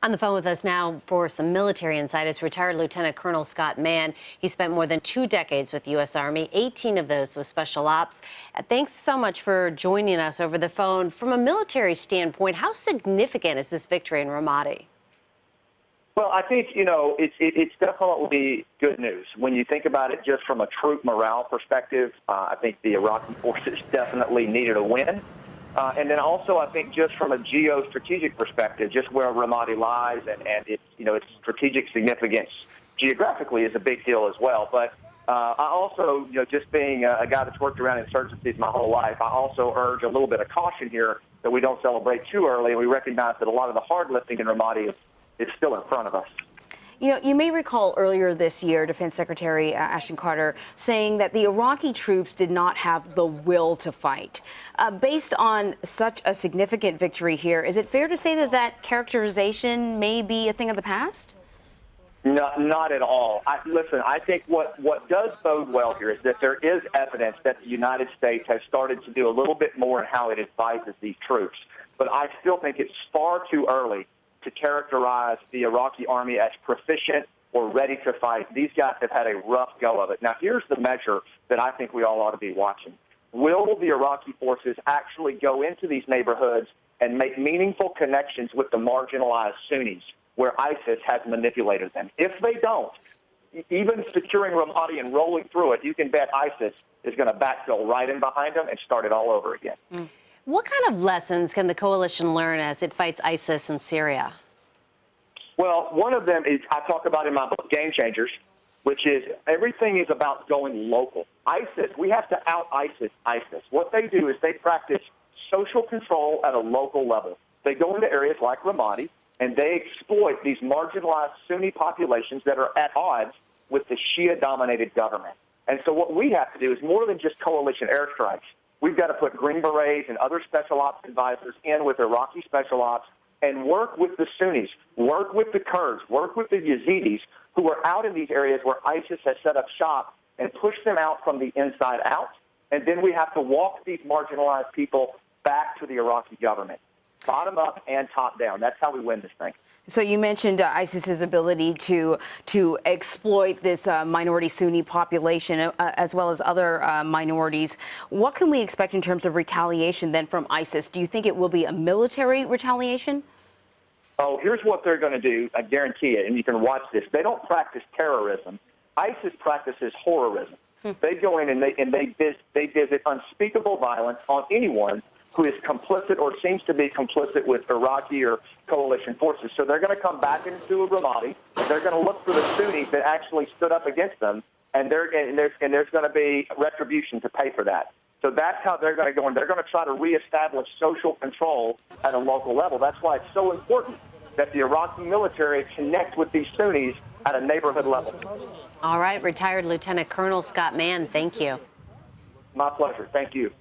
On the phone with us now for some military insight is retired Lieutenant Colonel Scott Mann. He spent more than 2 decades with the U.S. Army, 18 of those with Special Ops. Thanks so much for joining us over the phone. From a military standpoint, how significant is this victory in Ramadi? Well, I think, it's definitely good news. When you think about it just from a troop morale perspective, I think the Iraqi forces definitely needed a win. And then also, I think just from a geostrategic perspective, just where Ramadi lies and its, its strategic significance geographically is a big deal as well. But I also, just being a guy that's worked around insurgencies my whole life, I also urge a little bit of caution here that we don't celebrate too early. And we recognize that a lot of the hard lifting in Ramadi is still in front of us. You may recall earlier this year, Defense Secretary Ashton Carter saying that the Iraqi troops did not have the will to fight. Based on such a significant victory here, is it fair to say that that characterization may be a thing of the past? No, not at all. Listen, I think what does bode well here is that there is evidence that the United States has started to do a little bit more in how it advises these troops. But I still think it's far too early to characterize the Iraqi army as proficient or ready to fight. These guys have had a rough go of it. Now, here's the measure that I think we all ought to be watching. Will the Iraqi forces actually go into these neighborhoods and make meaningful connections with the marginalized Sunnis where ISIS has manipulated them? If they don't, even securing Ramadi and rolling through it, you can bet ISIS is going to backfill right in behind them and start it all over again. What kind of lessons can the coalition learn as it fights ISIS in Syria? Well, one of them is I talk about in my book, Game Changers, which is everything is about going local. ISIS, we have to out-ISIS ISIS. What they do is they practice social control at a local level. They go into areas like Ramadi, and they exploit these marginalized Sunni populations that are at odds with the Shia-dominated government. And so what we have to do is more than just coalition airstrikes. We've got to put Green Berets and other special ops advisors in with Iraqi special ops and work with the Sunnis, work with the Kurds, work with the Yazidis who are out in these areas where ISIS has set up shop and push them out from the inside out. And then we have to walk these marginalized people back to the Iraqi government, bottom up and top down. That's how we win this thing. So you mentioned ISIS's ability to exploit this minority Sunni population as well as other minorities. What can we expect in terms of retaliation then from ISIS? Do you think it will be a military retaliation? Oh, here's what they're going to do. I guarantee it, and you can watch this. They don't practice terrorism. ISIS practices horrorism. They go in and they visit unspeakable violence on anyone who is complicit or seems to be complicit with Iraqi or coalition forces. So they're going to come back into Ramadi. They're going to look for the Sunnis that actually stood up against them, and there's going to be retribution to pay for that. So that's how they're going to go, and they're going to try to reestablish social control at a local level. That's why it's so important that the Iraqi military connect with these Sunnis at a neighborhood level. All right, retired Lieutenant Colonel Scott Mann, thank you. My pleasure. Thank you.